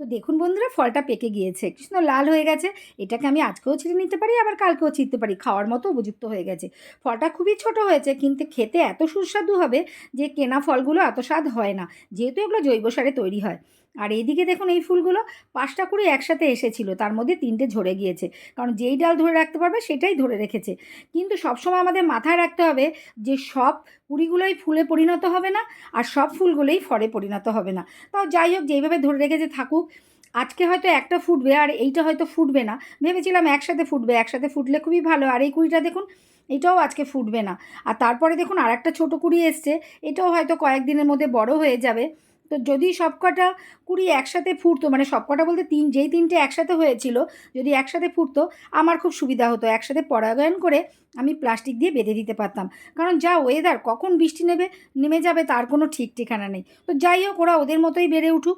তো দেখুন বন্ধুরা, ফলটা পেকে গিয়েছে, কি সুন্দর লাল হয়ে গেছে। এটাকে আমি আজকেও ছিঁড়ে নিতে পারি, আবার কালকেও ছিঁড়তে পারি, খাওয়ার মতো উপযুক্ত হয়ে গেছে। ফলটা খুবই ছোট হয়েছে, কিন্তু খেতে এত সুস্বাদু হবে যে কেনা ফলগুলো এত স্বাদ হয় না, যেহেতু এগুলো জৈব সারে তৈরি হয়। আর এইদিকে দেখুন, এই ফুলগুলো 5টা কুড়ি একসাথে এসেছিল, তার মধ্যে 3টে ঝরে গিয়েছে, কারণ যেই ডাল ধরে রাখতে পারবে সেটাই ধরে রেখেছে। কিন্তু সবসময় আমাদের মাথায় রাখতে হবে যে সব কুড়িগুলোই ফুলে পরিণত হবে না, আর সব ফুলগুলোই ফলে পরিণত হবে না। তাও যাই হোক, যেইভাবে ধরে রেখেছে থাকুক। আজকে হয়তো একটা ফুটবে আর এইটা হয়তো ফুটবে না, ভেবেছিলাম একসাথে ফুটবে, একসাথে ফুটলে খুবই ভালো। আর এই কুড়িটা দেখুন, এটাও আজকে ফুটবে না। আর তারপরে দেখুন আর একটা ছোটো কুড়ি এসছে, এটাও হয়তো কয়েকদিনের মধ্যে বড় হয়ে যাবে। তো যদি সবকটা কুড়ি একসাথে ফুটতো, মানে সবকটা বলতে যেই 3টে একসাথে হয়েছিল, যদি একসাথে ফুটতো আমার খুব সুবিধা হতো, একসাথে পরাগায়ন করে আমি প্লাস্টিক দিয়ে বেঁধে দিতে পারতাম। কারণ যা ওয়েদার, কখন বৃষ্টি নেমে যাবে তার কোনো ঠিক ঠিকানা নেই। তো যাই হোক, ওরা ওদের মতোই বেড়ে উঠুক।